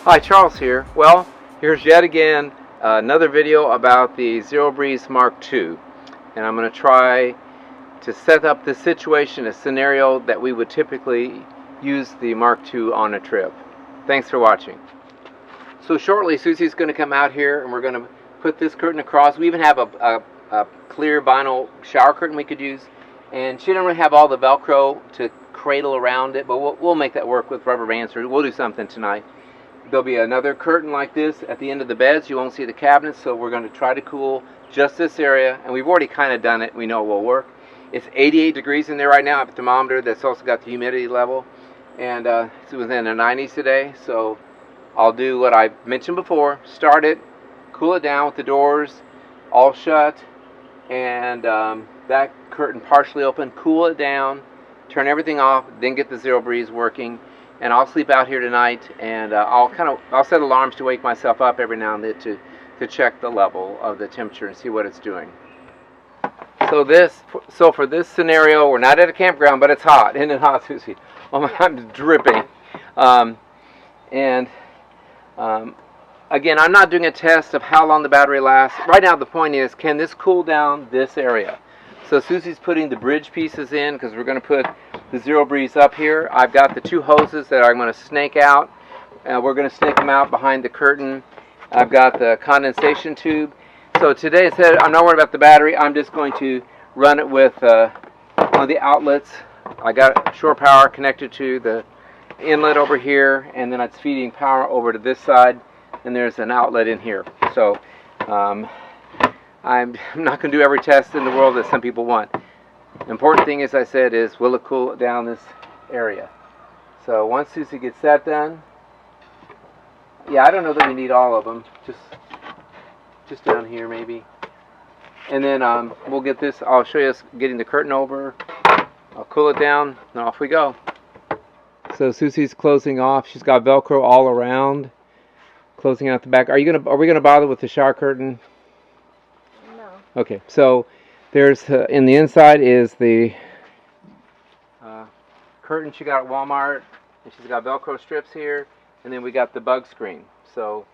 Hi, Charles here. Well, here's yet again another video about the ZeroBreeze Mark II, and I'm going to try to set up this situation, a scenario that we would typically use the Mark II on a trip. Thanks for watching. So shortly, Susie's going to come out here and we're going to put this curtain across. We even have a clear vinyl shower curtain we could use, and she doesn't really have all the Velcro to cradle around it, but we'll make that work with rubber bands, or we'll do something tonight. There'll be another curtain like this at the end of the beds. You won't see the cabinets, so we're going to try to cool just this area, and we've already kind of done it. We know it will work. It's 88 degrees in there right now. I have a thermometer that's also got the humidity level, and it's within the 90s today. So I'll do what I mentioned before: start it, cool it down with the doors all shut, and that curtain partially open. Cool it down, turn everything off, then get the ZeroBreeze working. And I'll sleep out here tonight, and I'll set alarms to wake myself up every now and then to check the level of the temperature and see what it's doing. So for this scenario, we're not at a campground, but it's hot. Isn't it hot, Susie? Oh, I'm dripping. Again, I'm not doing a test of how long the battery lasts. Right now, the point is, can this cool down this area? So Susie's putting the bridge pieces in because we're going to put the ZeroBreeze up here. I've got the two hoses that I'm going to snake out. We're going to snake them out behind the curtain. I've got the condensation tube. So today, instead, I'm not worried about the battery. I'm just going to run it with one of the outlets. I got shore power connected to the inlet over here, and then it's feeding power over to this side, and there's an outlet in here. So I'm not going to do every test in the world that some people want. The important thing, as I said, is will it cool down this area? So once Susie gets that done, yeah, I don't know that we need all of them, just down here maybe. And then we'll get this, I'll show you us getting the curtain over. I'll cool it down, and off we go. So Susie's closing off. She's got Velcro all around, closing out the back. Are we gonna bother with the shower curtain? Okay, so there's in the inside is the curtain she got at Walmart, and she's got Velcro strips here, and then we got the bug screen. So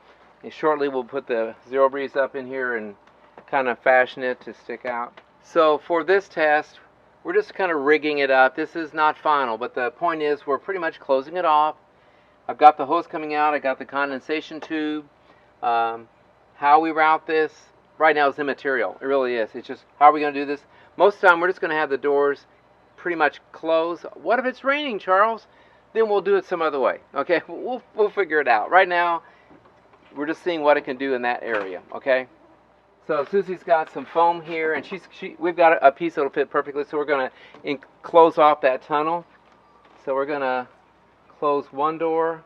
shortly we'll put the ZeroBreeze up in here and kind of fashion it to stick out. So for this test, we're just kind of rigging it up. This is not final, but the point is we're pretty much closing it off. I've got the hose coming out. I got the condensation tube. How we route this right now is immaterial. It really is. It's just, how are we going to do this? Most of the time, we're just going to have the doors pretty much closed. What if it's raining, Charles? Then we'll do it some other way. Okay, we'll figure it out. Right now, we're just seeing what it can do in that area. Okay. So Susie's got some foam here, and we've got a piece that'll fit perfectly. So we're going to close off that tunnel. So we're going to close one door.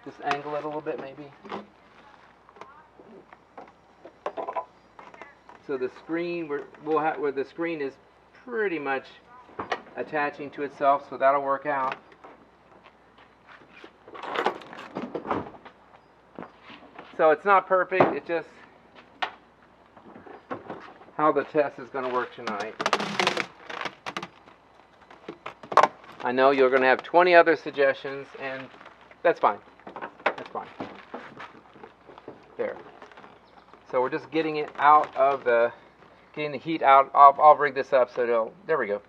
Just angle it a little bit, maybe. So the screen, where the screen is pretty much attaching to itself, so that'll work out. So it's not perfect, it's just how the test is going to work tonight. I know you're going to have 20 other suggestions, and that's fine. That's fine. There. So we're just getting it out of getting the heat out. I'll rig this up so there we go.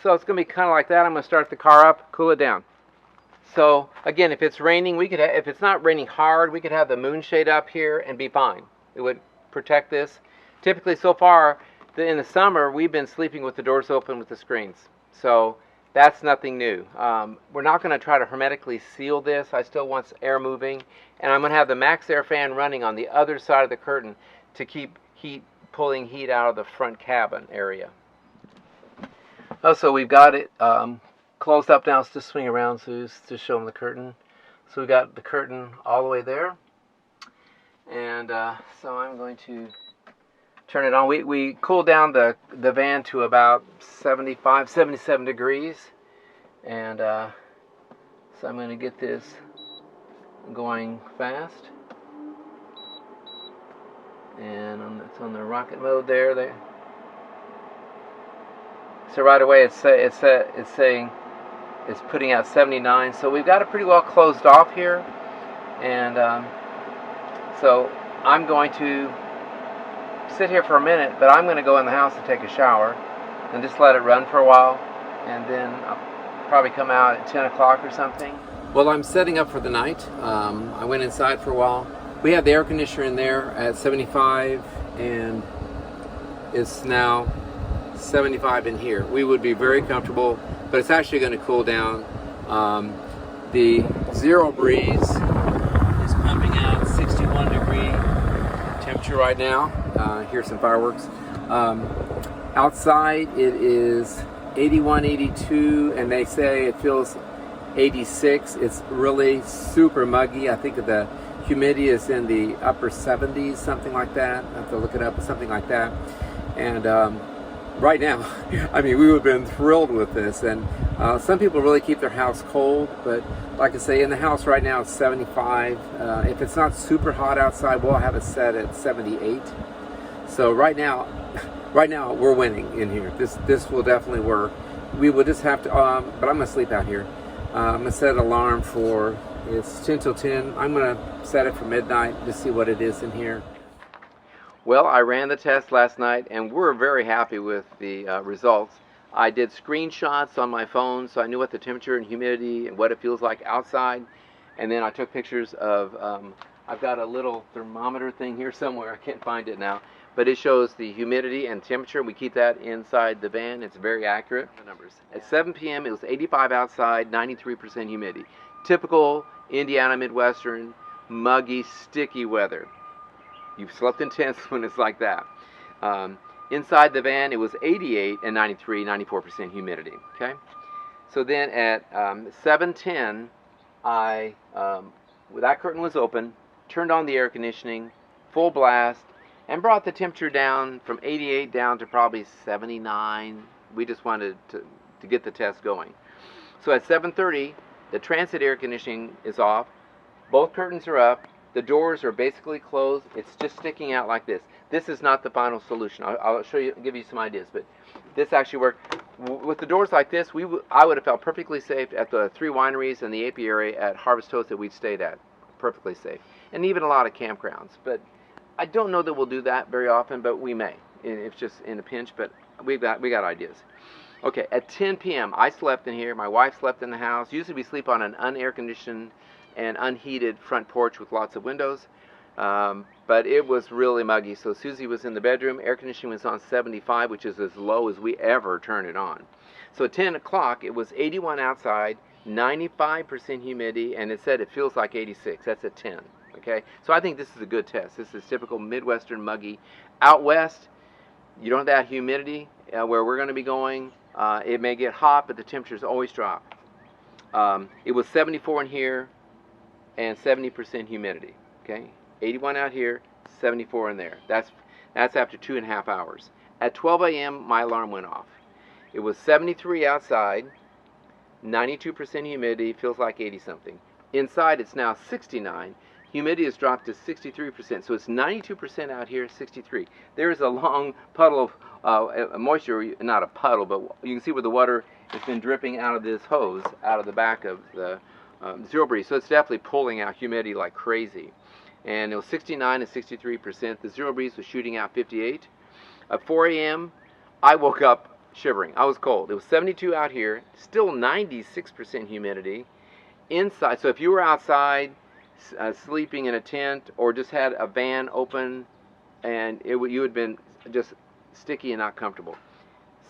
So it's going to be kind of like that. I'm going to start the car up, cool it down. So again, if it's raining, if it's not raining hard, we could have the moonshade up here and be fine. It would protect this. Typically, so far in the summer, we've been sleeping with the doors open with the screens. So that's nothing new. We're not going to try to hermetically seal this. I still want air moving. And I'm going to have the max air fan running on the other side of the curtain to keep pulling heat out of the front cabin area. Also, we've got it closed up now. Let's just swing around to show them the curtain. So we've got the curtain all the way there. And so I'm going to turn it on. We cooled down the van to about 75, 77 degrees. And so I'm going to get this going fast. And it's on the rocket mode there. So right away it's saying is putting out 79. So we've got it pretty well closed off here. And so I'm going to sit here for a minute, but I'm going to go in the house and take a shower and just let it run for a while, and then I'll probably come out at 10 o'clock or something. Well, I'm setting up for the night. I went inside for a while. We have the air conditioner in there at 75, and it's now 75 in here. We would be very comfortable, but it's actually going to cool down. The ZeroBreeze is pumping out 61 degree temperature right now. Here's some fireworks. Outside it is 81, 82, and they say it feels 86. It's really super muggy. I think the humidity is in the upper 70s, something like that. I have to look it up, something like that. And right now, I mean, we would have been thrilled with this. And some people really keep their house cold, but like I say, in the house right now it's 75. If it's not super hot outside, we'll have it set at 78. So right now we're winning in here. This will definitely work. We will just have to, but I'm gonna sleep out here. I'm gonna set an alarm for, it's 10 till 10. I'm gonna set it for midnight to see what it is in here. Well, I ran the test last night and we're very happy with the results. I did screenshots on my phone so I knew what the temperature and humidity and what it feels like outside. And then I took pictures of, I've got a little thermometer thing here somewhere, I can't find it now. But it shows the humidity and temperature. We keep that inside the van. It's very accurate. The numbers. At 7 p.m. it was 85 outside, 93% humidity. Typical Indiana Midwestern, muggy, sticky weather. You've slept in tents when it's like that. Inside the van it was 88 and 94% humidity. Okay. So then at 7:10, that curtain was open, turned on the air conditioning, full blast, and brought the temperature down from 88 down to probably 79. We just wanted to get the test going. So at 7:30, the transit air conditioning is off. Both curtains are up. The doors are basically closed. It's just sticking out like this. This is not the final solution. I'll show you, give you some ideas, but this actually worked. With the doors like this, I would have felt perfectly safe at the 3 wineries and the apiary at Harvest Toast that we'd stayed at. Perfectly safe. And even a lot of campgrounds. But I don't know that we'll do that very often, but we may. It's just in a pinch, but we got ideas. Okay, at 10 p.m. I slept in here. My wife slept in the house. Usually we sleep on an unair conditioned and unheated front porch with lots of windows. But it was really muggy. So Susie was in the bedroom. Air conditioning was on 75, which is as low as we ever turn it on. So at 10 o'clock, it was 81 outside, 95% humidity, and it said it feels like 86. That's at 10. Okay, so I think this is a good test. This is typical Midwestern muggy. Out west, you don't have that humidity where we're going to be going. It may get hot, but the temperatures always drop. It was 74 in here and 70% humidity. Okay, 81 out here, 74 in there. That's after 2.5 hours. At 12 a.m., my alarm went off. It was 73 outside, 92% humidity, feels like 80-something. Inside, it's now 69. Humidity has dropped to 63%, so it's 92% out here, 63. There is a long puddle of moisture, not a puddle, but you can see where the water has been dripping out of this hose, out of the back of the ZeroBreeze. So it's definitely pulling out humidity like crazy. And it was 69 and 63%. The ZeroBreeze was shooting out 58. At 4 a.m., I woke up shivering. I was cold. It was 72 out here, still 96% humidity. Inside, so if you were outside, sleeping in a tent or just had a van open and you had been just sticky and not comfortable.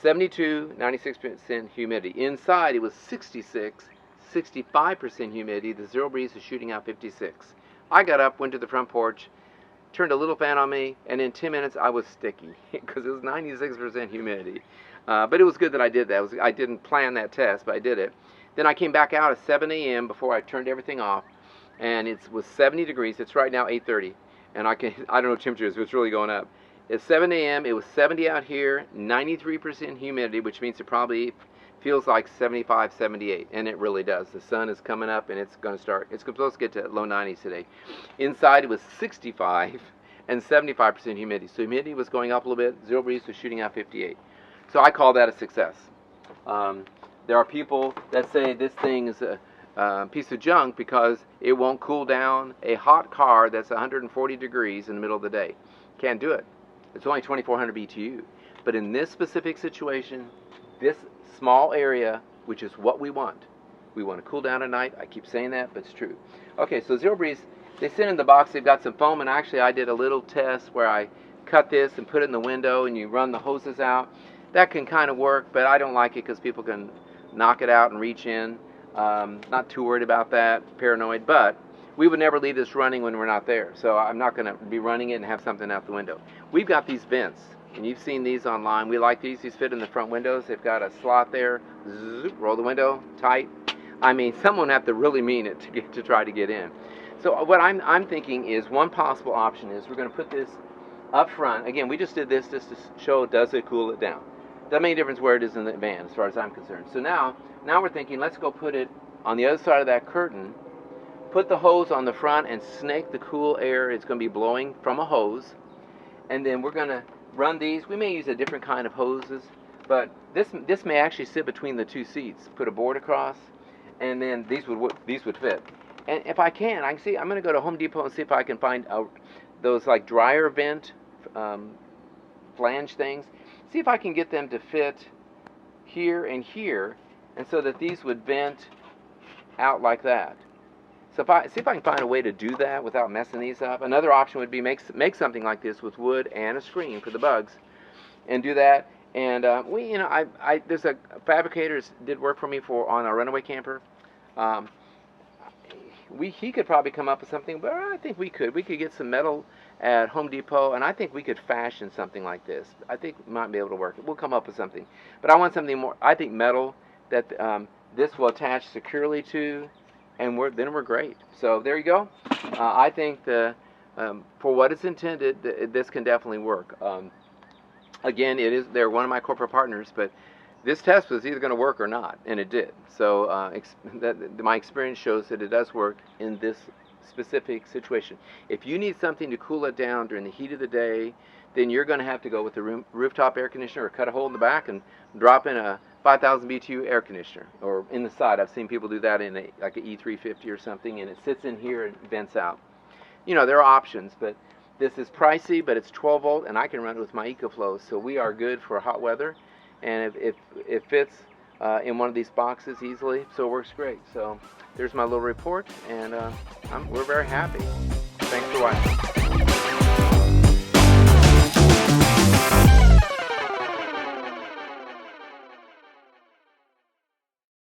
72, 96% humidity. Inside it was 66, 65% humidity. The ZeroBreeze is shooting out 56. I got up, went to the front porch, turned a little fan on me, and in 10 minutes I was sticky because it was 96% humidity. But it was good that I did that. I didn't plan that test, but I did it. Then I came back out at 7 a.m. before I turned everything off. And it was 70 degrees. It's right now 8:30, and I don't know temperature is, but it's really going up. At 7 a.m. it was 70 out here, 93% humidity, which means it probably feels like 75, 78, and it really does. The sun is coming up, and it's going to start. It's supposed to get to low 90s today. Inside it was 65 and 75% humidity. So humidity was going up a little bit. ZeroBreeze was shooting out 58. So I call that a success. There are people that say this thing is a piece of junk because it won't cool down a hot car that's 140 degrees in the middle of the day. Can't do it. It's only 2400 BTU. But in this specific situation, this small area, which is what we want to cool down at night. I keep saying that, but it's true. Okay, so ZeroBreeze, they sent in the box, they've got some foam, and actually I did a little test where I cut this and put it in the window and you run the hoses out. That can kind of work, but I don't like it because people can knock it out and reach in. Not too worried about that, paranoid, but we would never leave this running when we're not there. So I'm not going to be running it and have something out the window. We've got these vents, and you've seen these online. We like these. These fit in the front windows. They've got a slot there. Zzz, roll the window tight. I mean, someone have to really mean it to try to get in. So what I'm thinking is one possible option is we're going to put this up front. Again, we just did this just to show does it cool it down. Doesn't make any difference where it is in the van as far as I'm concerned. So now we're thinking let's go put it on the other side of that curtain, put the hose on the front and snake the cool air. It's going to be blowing from a hose. And then we're going to run these. We may use a different kind of hoses, but this may actually sit between the two seats. Put a board across, and then these would fit. And if I can see. I'm going to go to Home Depot and see if I can find those like dryer vent flange things. See if I can get them to fit here and here, and so that these would vent out like that. So see if I can find a way to do that without messing these up. Another option would be make something like this with wood and a screen for the bugs, and do that. And there's a fabricator that did work for me on a runaway camper. He could probably come up with something, but I think we could get some metal at Home Depot, and I think we could fashion something like this. I think we might be able to work it. We'll come up with something, but I want something more. I think metal that this will attach securely to, and then we're great. So there you go. I think for what it's intended, this can definitely work. Again, they're one of my corporate partners, but this test was either going to work or not, and it did. So my experience shows that it does work in this specific situation. If you need something to cool it down during the heat of the day, then you're going to have to go with the rooftop air conditioner, or cut a hole in the back and drop in a 5,000 BTU air conditioner, or in the side. I've seen people do that in like an E350 or something, and it sits in here and vents out. You know, there are options, but this is pricey, but it's 12 volt, and I can run it with my Ecoflow, so we are good for hot weather, and it fits in one of these boxes easily, so it works great. So there's my little report, and we're very happy. Thanks for watching.